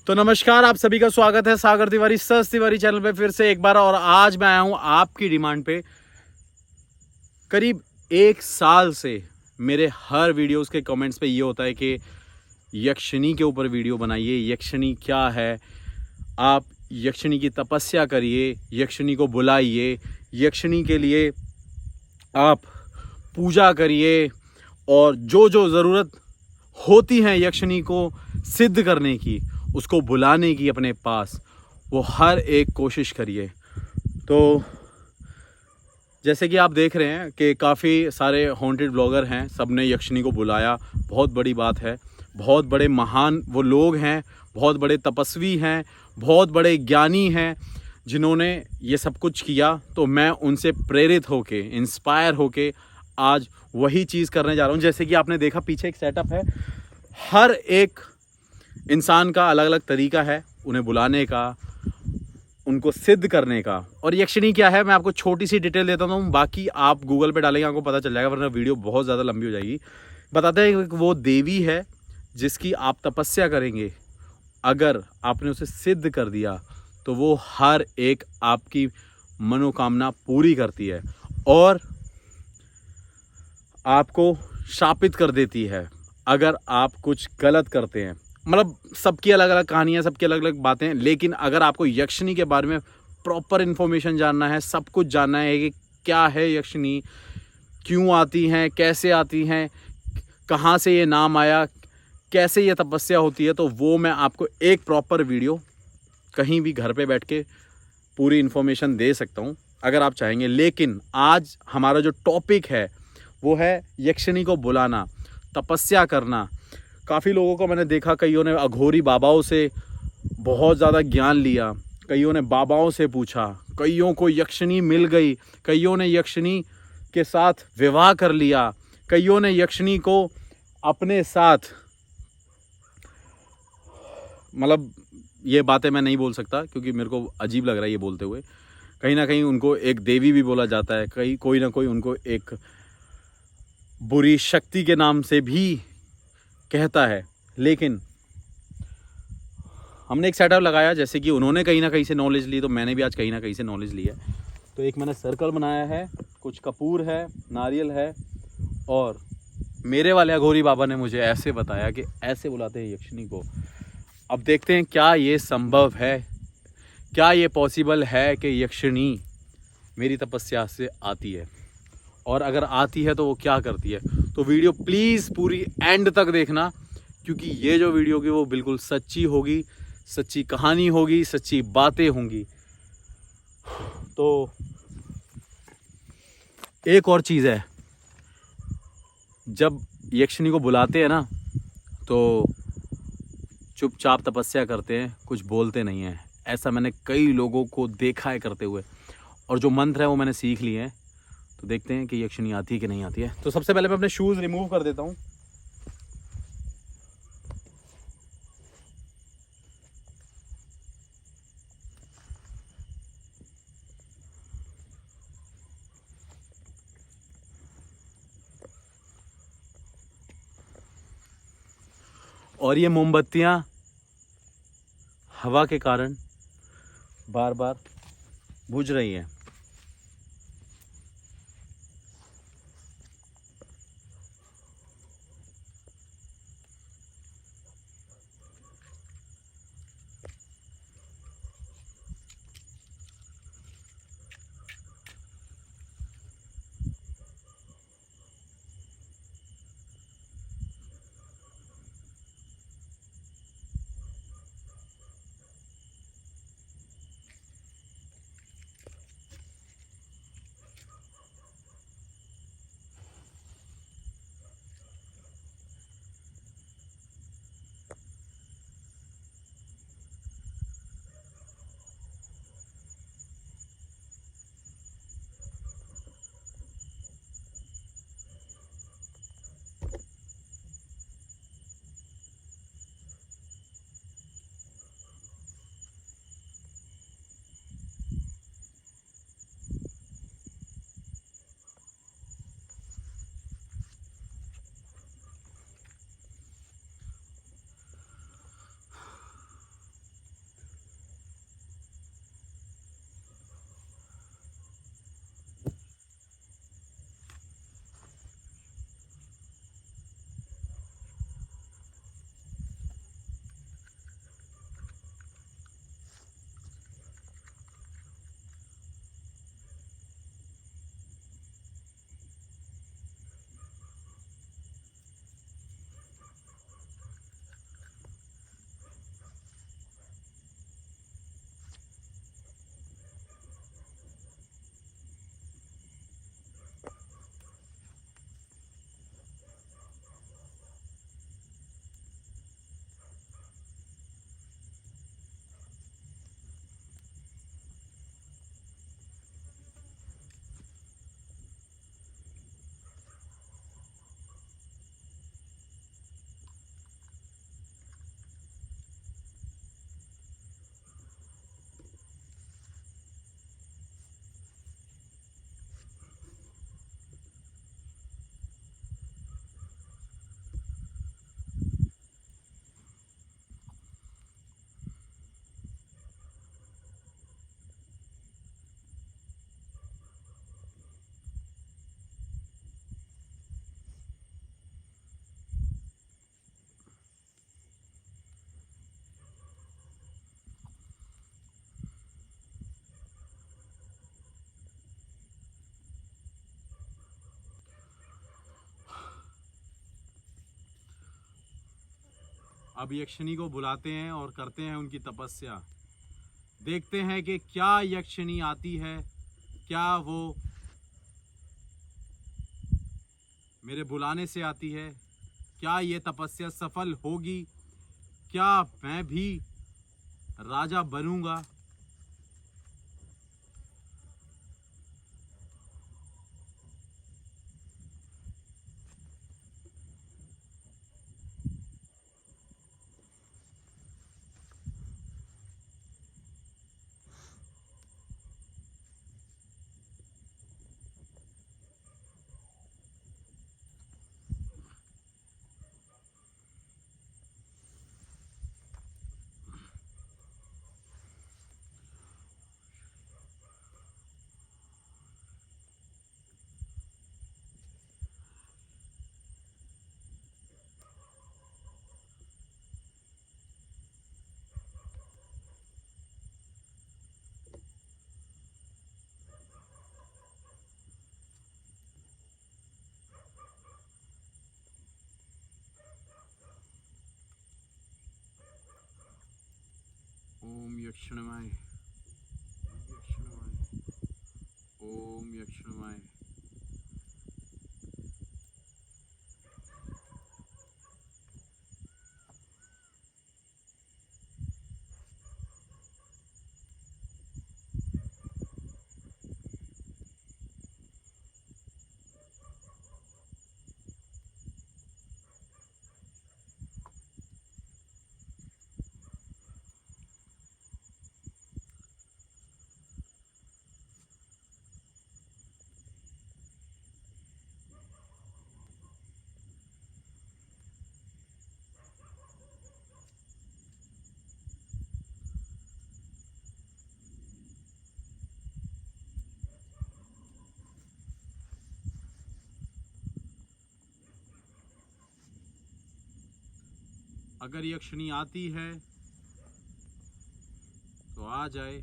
तो नमस्कार, आप सभी का स्वागत है सागर तिवारी सस तिवारी चैनल पे फिर से एक बार। और आज मैं आया हूं आपकी डिमांड पे। करीब एक साल से मेरे हर वीडियोस के कमेंट्स पे ये होता है कि यक्षिणी के ऊपर वीडियो बनाइए, यक्षिणी क्या है, आप यक्षिणी की तपस्या करिए, यक्षिणी को बुलाइए, यक्षिणी के लिए आप पूजा करिए, और जो जो ज़रूरत होती है यक्षिणी को सिद्ध करने की, उसको बुलाने की अपने पास, वो हर एक कोशिश करिए। तो जैसे कि आप देख रहे हैं कि काफ़ी सारे हॉन्टेड ब्लॉगर हैं, सब ने यक्षिणी को बुलाया, बहुत बड़ी बात है। बहुत बड़े महान वो लोग हैं, बहुत बड़े तपस्वी हैं, बहुत बड़े ज्ञानी हैं जिन्होंने ये सब कुछ किया। तो मैं उनसे प्रेरित होके, इंस्पायर होके आज वही चीज़ करने जा रहा हूँ। जैसे कि आपने देखा पीछे एक सेटअप है, हर एक इंसान का अलग अलग तरीका है उन्हें बुलाने का, उनको सिद्ध करने का। और यक्षिणी क्या है मैं आपको छोटी सी डिटेल देता हूँ, बाकी आप गूगल पे डालेंगे आपको पता चल जाएगा, वरना वीडियो बहुत ज़्यादा लंबी हो जाएगी। बताते हैं कि वो देवी है जिसकी आप तपस्या करेंगे, अगर आपने उसे सिद्ध कर दिया तो वो हर एक आपकी मनोकामना पूरी करती है और आपको शापित कर देती है अगर आप कुछ गलत करते हैं। मतलब सबकी अलग अलग कहानियाँ, सबकी अलग अलग बातें हैं, लेकिन अगर आपको यक्षिणी के बारे में प्रॉपर इन्फॉर्मेशन जानना है, सब कुछ जानना है कि क्या है यक्षिणी, क्यों आती हैं, कैसे आती हैं, कहाँ से ये नाम आया, कैसे ये तपस्या होती है, तो वो मैं आपको एक प्रॉपर वीडियो कहीं भी घर पे बैठ के पूरी इन्फॉर्मेशन दे सकता हूँ अगर आप चाहेंगे। लेकिन आज हमारा जो टॉपिक है वो है यक्षिणी को बुलाना, तपस्या करना। काफ़ी लोगों को मैंने देखा, कईयों ने अघोरी बाबाओं से बहुत ज़्यादा ज्ञान लिया, कईयों ने बाबाओं से पूछा, कईयों को यक्षिणी मिल गई, कईयों ने यक्षिणी के साथ विवाह कर लिया, कईयों ने यक्षिणी को अपने साथ, मतलब ये बातें मैं नहीं बोल सकता क्योंकि मेरे को अजीब लग रहा है ये बोलते हुए। कहीं ना कहीं उनको एक देवी भी बोला जाता है, कहीं कोई ना कोई उनको एक बुरी शक्ति के नाम से भी कहता है। लेकिन हमने एक सेटअप लगाया, जैसे कि उन्होंने कहीं ना कहीं से नॉलेज ली तो मैंने भी आज कहीं ना कहीं से नॉलेज ली है। तो एक मैंने सर्कल बनाया है, कुछ कपूर है, नारियल है, और मेरे वाले अघोरी बाबा ने मुझे ऐसे बताया कि ऐसे बुलाते हैं यक्षिणी को। अब देखते हैं क्या ये संभव है, क्या ये पॉसिबल है कि यक्षिणी मेरी तपस्या से आती है, और अगर आती है तो वो क्या करती है। तो वीडियो प्लीज़ पूरी एंड तक देखना, क्योंकि ये जो वीडियो होगी वो बिल्कुल सच्ची होगी, सच्ची कहानी होगी, सच्ची बातें होंगी। तो एक और चीज़ है, जब यक्षिणी को बुलाते हैं ना तो चुपचाप तपस्या करते हैं, कुछ बोलते नहीं हैं। ऐसा मैंने कई लोगों को देखा है करते हुए, और जो मंत्र है वो मैंने सीख लिए हैं। तो देखते हैं कि यक्षिणी आती है कि नहीं आती है। तो सबसे पहले मैं अपने शूज़ रिमूव कर देता हूँ। और ये मोमबत्तियाँ हवा के कारण बार बार बुझ रही हैं। अब यक्षिणी को बुलाते हैं और करते हैं उनकी तपस्या। देखते हैं कि क्या यक्षिणी आती है, क्या वो मेरे बुलाने से आती है, क्या ये तपस्या सफल होगी, क्या मैं भी राजा बनूंगा। ओम यक्षिणमाय, ओम यक्षिणमाय। अगर यक्षिणी आती है तो आ जाए।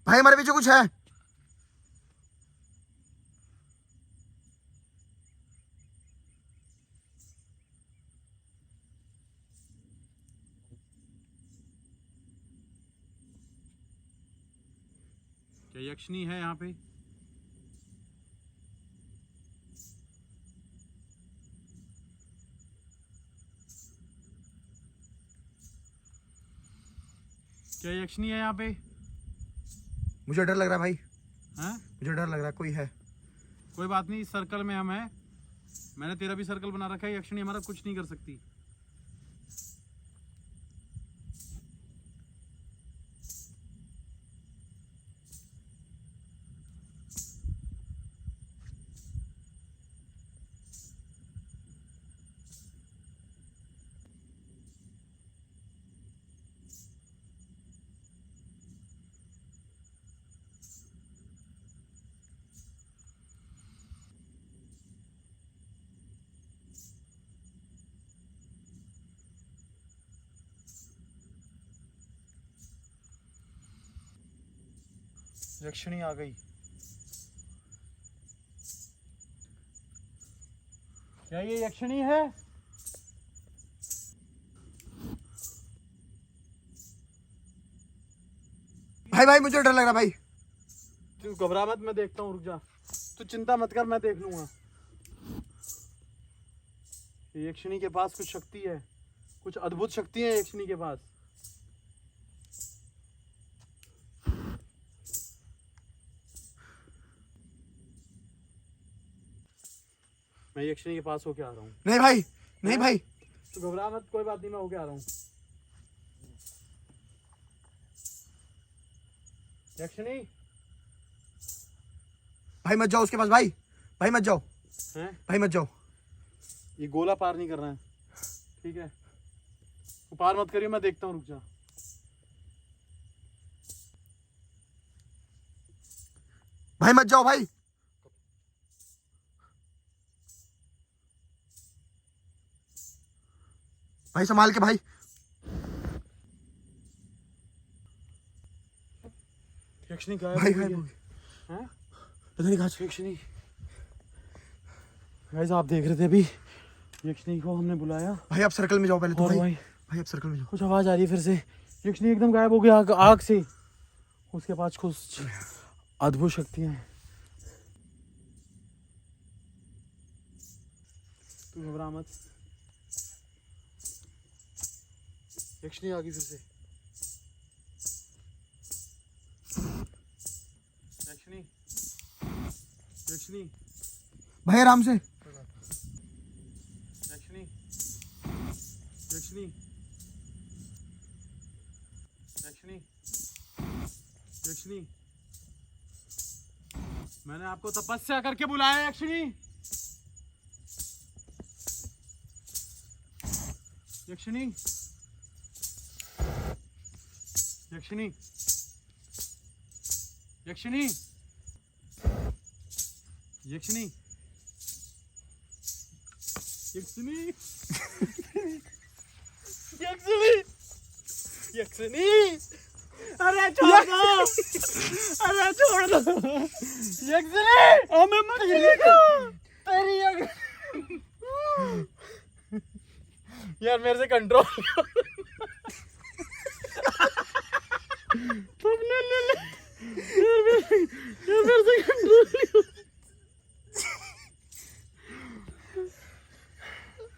भाई हमारे पीछे कुछ है। क्या यक्षिणी है यहाँ पे? क्या यक्षिणी है यहाँ पे? मुझे डर लग रहा है भाई, हैं? मुझे डर लग रहा है, कोई है। कोई बात नहीं, इस सर्कल में हम हैं। मैंने तेरा भी सर्कल बना रखा है। यक्षिणी हमारा कुछ नहीं कर सकती। यक्षिणी आ गई। क्या ये यक्षिणी है? भाई भाई मुझे डर लग रहा है भाई। तू घबरा मत, मैं देखता हूँ, रुक जा। तू चिंता मत कर, मैं देख लूंगा। ये यक्षिणी के पास कुछ शक्ति है, कुछ अद्भुत शक्ति है यक्षिणी के पास। मैं यक्षिणी के पास होके आ रहा हूँ। नहीं भाई, नहीं भाई। तू घबरा मत, कोई बात नहीं, मैं होके आ रहा हूँ। यक्षिणी भाई मत जाओ उसके पास भाई, भाई मत जाओ, हैं? भाई मत जाओ। ये गोला पार नहीं करना है, ठीक है? तू पार मत करियो, मैं देखता हूँ, रुक जा। भाई मत जाओ भाई। भाई संभाल के भाई। यक्षिणी गायब भाई हो भाई गई है। हैं? पता नहीं कहाँ से। यक्षिणी गाइस आप देख रहे थे अभी यक्षिणी को हमने बुलाया भाई आप सर्कल में जाओ पहले तो और भाई। भाई भाई आप सर्कल में जाओ। कुछ आवाज आ रही है फिर से। यक्षिणी एकदम गायब हो गया आग से। उसके पास कुछ अद्भुत शक्तियां हैं। तू घबरा मत। यक्षिणी आ गई फिर से। यक्षिणी यक्षिणी भाई आराम से। यक्षिणी यक्षिणी यक्षिणी यक्षिणी मैंने आपको तपस्या करके बुलाया यक्षिणी। यक्षिणी यक्षिणी यक्षिणी यक्षिणी यक्षिणी यक्षिणी यक्षिणी अरे छोड़ दो अरे छोड़ दो यक्षिणी हमें मत गिरेगा तेरी यार मेरे से कंट्रोल तुमने ले ले यार मेरे से कंट्रोल नहीं हो।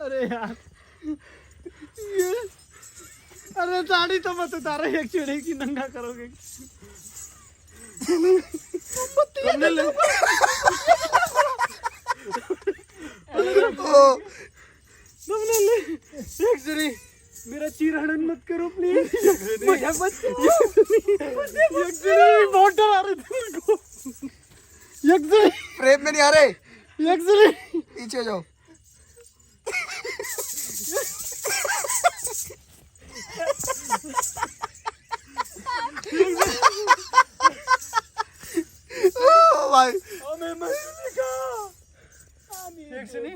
अरे यार ये अरे साड़ी तो मत उतारो एक चिड़ी की नंगा करोगे। तुमने ले तुमने ले एक चिड़ी मेरा चीरहरण मत करो प्लीज। मुझे बहुत डर आ रहे थे मेरे को। यक्षिणी फ्रेम में नहीं आ रहे। यक्षिणी पीछे जाओ। भाई हमें मरने का। यक्षिणी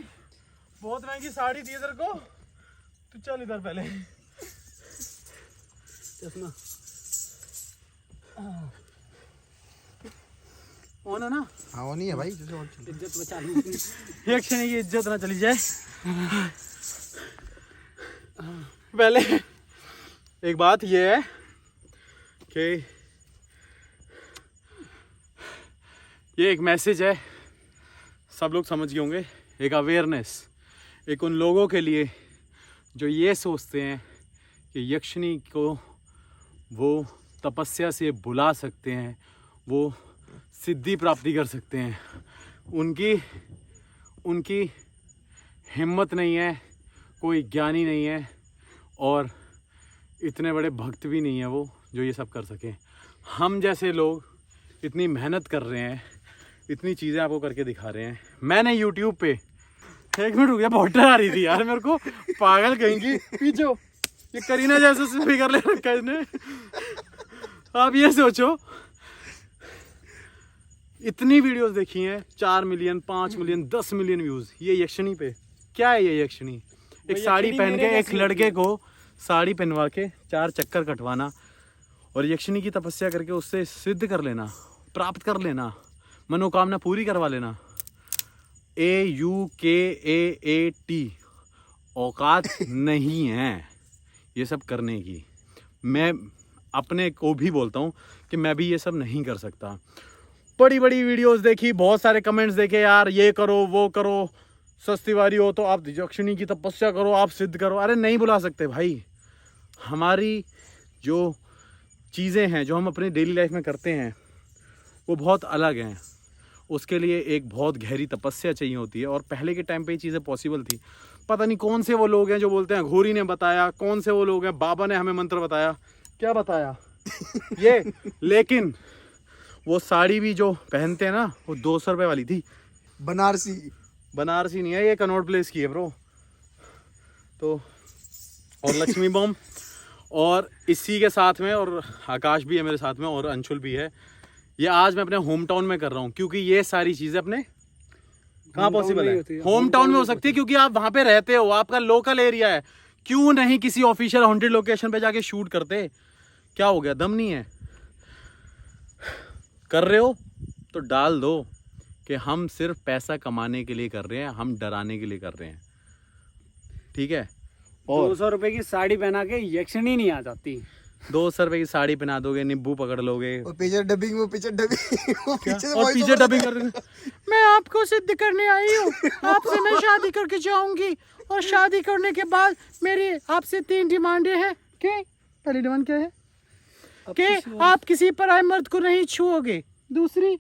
बहुत महंगी साड़ी दी तेरे को। तू चल इधर पहले। चश्मा ऑन है ना? हाँ वो नहीं है भाई। जैसे और चल। इज्जत बचा ली यक्षिणी की इज्जत ना चली जाए। पहले एक बात ये है कि ये एक मैसेज है, सब लोग समझ गए होंगे। एक अवेयरनेस, एक उन लोगों के लिए जो ये सोचते हैं कि यक्षिणी को वो तपस्या से बुला सकते हैं, वो सिद्धि प्राप्ति कर सकते हैं। उनकी हिम्मत नहीं है, कोई ज्ञानी नहीं है और इतने बड़े भक्त भी नहीं है वो जो ये सब कर सकें। हम जैसे लोग इतनी मेहनत कर रहे हैं, इतनी चीज़ें आपको करके दिखा रहे हैं। मैंने YouTube पे एक मिनट रुक गया, बहुत डर आ रही थी यार मेरे को। पागल कहेंगी पीछे ये करीना जैसा स्पीकर ले रखा है इसने। आप ये सोचो इतनी वीडियोस देखी हैं, 4 मिलियन 5 मिलियन 10 मिलियन व्यूज ये यक्षिणी पे। क्या है ये यक्षिणी? एक साड़ी पहन के एक लड़के को साड़ी पहनवा के 4 चक्कर कटवाना और यक्षिणी की तपस्या करके उससे सिद्ध कर लेना, प्राप्त कर लेना, मनोकामना पूरी करवा लेना। AUKAAT औकात नहीं है ये सब करने की। मैं अपने को भी बोलता हूँ कि मैं भी ये सब नहीं कर सकता। बड़ी बड़ी वीडियोस देखी, बहुत सारे कमेंट्स देखे, यार ये करो वो करो, सस्ती वारी हो तो आप यक्षिणी की तपस्या करो, आप सिद्ध करो। अरे नहीं बुला सकते भाई। हमारी जो चीज़ें हैं जो हम अपनी डेली लाइफ में करते हैं वो बहुत अलग हैं। उसके लिए एक बहुत गहरी तपस्या चाहिए होती है और पहले के टाइम पे ये चीज़ें पॉसिबल थी। पता नहीं कौन से वो लोग हैं जो बोलते हैं घोरी ने बताया, कौन से वो लोग हैं बाबा ने हमें मंत्र बताया, क्या बताया ये। लेकिन वो साड़ी भी जो पहनते हैं ना वो 200 रुपये वाली थी। बनारसी नहीं है, ये कनॉट प्लेस की है ब्रो। तो और लक्ष्मी बॉम्ब और इसी के साथ में और आकाश भी है मेरे साथ में और अंशुल भी है। ये आज मैं अपने होम टाउन में कर रहा हूँ, क्योंकि ये सारी चीजें अपने कहाँ पॉसिबल है, होम टाउन में हो सकती है, क्योंकि आप वहां पे रहते हो, आपका लोकल एरिया है। क्यों नहीं किसी ऑफिशियल हॉन्टेड लोकेशन पे जाके शूट करते? क्या हो गया, दम नहीं है? कर रहे हो तो डाल दो कि हम सिर्फ पैसा कमाने के लिए कर रहे हैं, हम डराने के लिए कर रहे हैं, ठीक है? और 200 रुपए की साड़ी पहना के यक्षिणी नहीं आ जाती। 200 रुपए की साड़ी पहना दोगे, नींबू पकड़ लोगे, वो पीछे डबिंग वो पीछे से और voice पीछे over डबिंग कर मैं आपको सिद्ध करने आई हूँ, आपसे मैं शादी करके जाऊंगी, और शादी करने के बाद मेरी आपसे 3 डिमांडें हैं। के पहली डिमांड क्या है? कि आप किसी पराये मर्द को नहीं छुओगे, दूसरी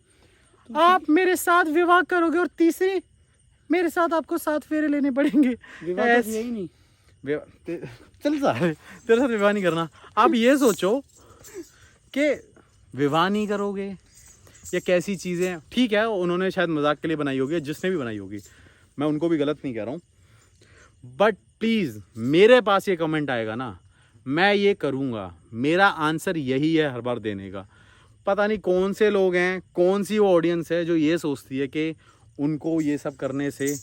आप मेरे साथ विवाह करोगे, और तीसरी मेरे साथ आपको 7 फेरे लेने पड़ेंगे। विवाह तो ऐसे- किया ही नहीं। चल सारे तेरे साथ विवाह नहीं करना। आप ये सोचो कि विवाह नहीं करोगे, ये कैसी चीज़ें हैं। ठीक है, उन्होंने शायद मजाक के लिए बनाई होगी, जिसने भी बनाई होगी, मैं उनको भी गलत नहीं कह रहा हूँ, बट प्लीज़ मेरे पास ये कमेंट आएगा ना, मैं ये करूँगा, मेरा आंसर यही है हर बार देने का। पता नहीं कौन से लोग हैं, कौन सी वो ऑडियंस है जो ये सोचती है कि उनको ये सब करने से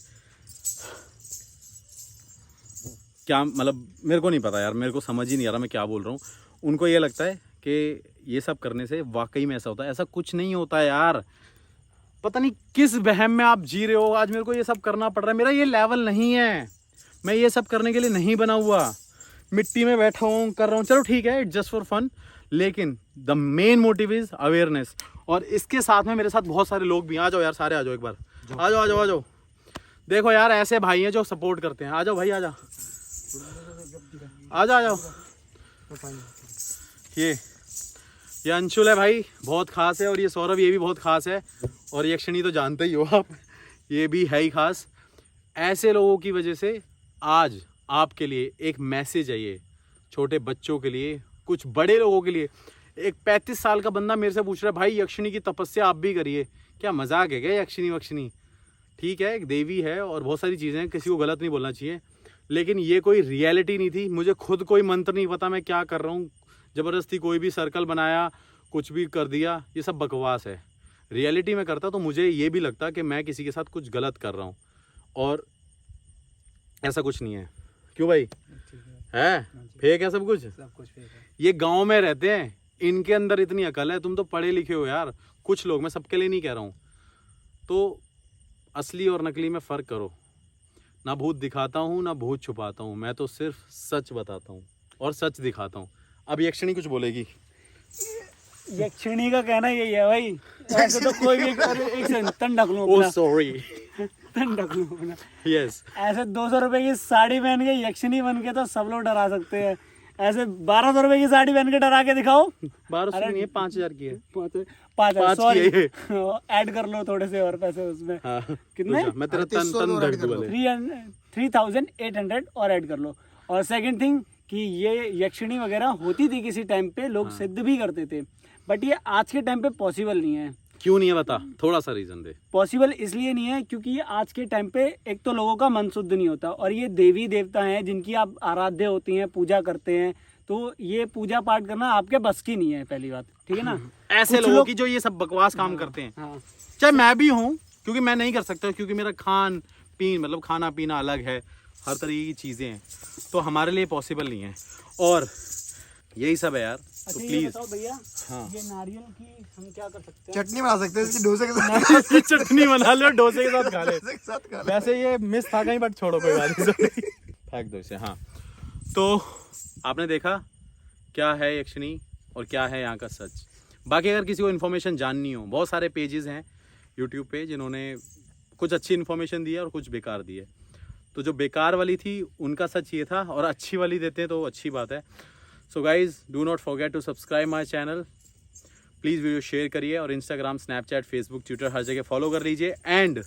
क्या, मतलब मेरे को नहीं पता यार, मेरे को समझ ही नहीं आ रहा मैं क्या बोल रहा हूँ। उनको ये लगता है कि ये सब करने से वाकई में ऐसा होता है, ऐसा कुछ नहीं होता है यार। पता नहीं किस वहम में आप जी रहे हो, आज मेरे को ये सब करना पड़ रहा है, मेरा ये लेवल नहीं है, मैं ये सब करने के लिए नहीं बना हुआ, मिट्टी में बैठा हूँ कर रहा हूँ, चलो ठीक है, इट्स जस्ट फॉर फन, लेकिन the main motive is awareness. और इसके साथ में मेरे साथ बहुत सारे लोग भी, आ जाओ यार सारे, आ जाओ एक बार, आ जाओ आ जाओ आ जाओ। देखो यार ऐसे भाई हैं जो सपोर्ट करते हैं, आ जाओ भाई आ जाओ आ जाओ आ जाओ। ये अंशुल है भाई, बहुत खास है, और ये सौरभ, ये भी बहुत खास है, और यक्षिणी तो जानते ही हो आप, ये भी है ही खास। ऐसे लोगों की वजह से आज आपके लिए एक मैसेज है, ये छोटे बच्चों के लिए, कुछ बड़े लोगों के लिए। एक 35 साल का बंदा मेरे से पूछ रहा है, भाई यक्षिणी की तपस्या आप भी करिए, क्या मजाक है क्या? यक्षिणी वक्षिणी ठीक है, एक देवी है और बहुत सारी चीज़ें हैं, किसी को गलत नहीं बोलना चाहिए, लेकिन ये कोई रियलिटी नहीं थी। मुझे खुद कोई मंत्र नहीं पता मैं क्या कर रहा हूँ, ज़बरदस्ती कोई भी सर्कल बनाया, कुछ भी कर दिया, ये सब बकवास है। रियलिटी में करता तो मुझे ये भी लगता कि मैं किसी के साथ कुछ गलत कर रहा हूँ, और ऐसा कुछ नहीं है। क्यों भाई, है फेक है सब कुछ? सब कुछ फेक है। ये गांव में रहते हैं, इनके अंदर इतनी अकल है, तुम तो पढ़े लिखे हो यार, कुछ लोग, मैं सबके लिए नहीं कह रहा हूँ। तो असली और नकली में फ़र्क करो। ना भूत दिखाता हूँ ना भूत छुपाता हूँ, मैं तो सिर्फ सच बताता हूँ और सच दिखाता हूँ। अब यक्षिणी कुछ बोलेगी। यक्षिणी का कहना यही है भाई, ऐसे तो कोई भी एक सेकंड, तन ढक लूं ओह अपना, सॉरी, तन ढक लूं अपना। यस, ऐसे 200 रुपए की साड़ी पहन के यक्षिणी बन के तो सब लोग डरा सकते हैं, ऐसे 1200 रुपए की साड़ी पहन के डरा के दिखाओ। 1200 नहीं है, 5000 की है। 5 सॉरी, की है। ऐड कर लो थोड़े से और पैसे उसमें। हाँ, कितने? रुक जा, मैं तेरा तन 3800 तन और ढक ऐड कर दूँ लो। पहले। 3800 और ऐड कर लो। और सेकंड थिंग कि ये यक्षिणी वगैरह होती थी किसी टाइम पे, लोग सिद्ध भी करते थे, बट ये आज के टाइम पे पॉसिबल नहीं है। क्यों नहीं है बता, थोड़ा सा रीजन दे। पॉसिबल इसलिए नहीं है क्योंकि ये आज के टाइम पे एक तो लोगों का मन शुद्ध नहीं होता, और ये देवी देवता हैं जिनकी आप आराध्य होती हैं, पूजा करते हैं, तो ये पूजा पाठ करना आपके बस की नहीं है, पहली बात, ठीक है ना। ऐसे कुछ लोगों लोग- की जो ये सब बकवास काम करते हैं, हाँ, चाहे मैं भी हूँ, क्योंकि मैं नहीं कर सकता, क्योंकि मेरा खान पीन मतलब खाना पीना अलग है, हर तरीके की चीज़ें हैं, तो हमारे लिए पॉसिबल नहीं है। और यही सब है यार, तो अच्छा ये प्लीज़ बताओ भैया, हाँ। ये नारियल की हम क्या कर सकते हैं? चटनी बना सकते हैं इसकी डोसे के साथ। चटनी बना लो, डोसे के साथ खा ले। डोसे के साथ खा ले। वैसे ये मिस था कहीं, बट छोड़ो कोई बात नहीं, फेंक दो इसे। हाँ, तो आपने देखा क्या है यक्षिणी और क्या है यहाँ का सच। बाकी अगर किसी को इन्फॉर्मेशन जाननी हो, बहुत सारे पेजेस हैं यूट्यूब पे जिन्होंने कुछ अच्छी इन्फॉर्मेशन दी है और कुछ बेकार दी है। तो जो बेकार वाली थी उनका सच ये था, और अच्छी वाली देते हैं तो अच्छी बात है। So guys, do not forget to subscribe my channel, please video share करिए, और इंस्टाग्राम, स्नैपचैट, फेसबुक, ट्विटर हर जगह फॉलो कर लीजिए, एंड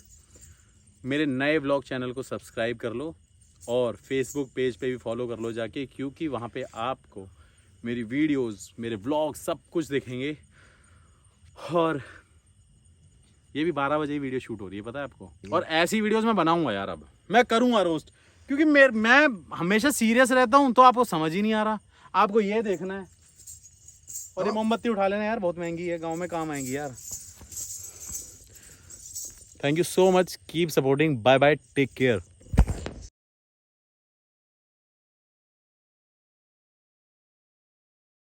मेरे नए व्लॉग चैनल को सब्सक्राइब कर लो, और फेसबुक पेज पे भी फॉलो कर लो जाके, क्योंकि वहाँ पे आपको मेरी वीडियोस, मेरे व्लॉग सब कुछ दिखेंगे। और ये भी 12 बजे ही वीडियो शूट हो रही है, पता है आपको। और ऐसी वीडियोस मैं बनाऊंगा यार, अब मैं करूंगा रोस्ट, क्योंकि मैं हमेशा सीरियस रहता हूँ, तो आपको समझ ही नहीं आ रहा, आपको ये देखना है और ये मोमबत्ती उठा लेना यार, बहुत महंगी है, गांव में काम आएंगी यार। Thank you so much, keep supporting, bye bye, take care.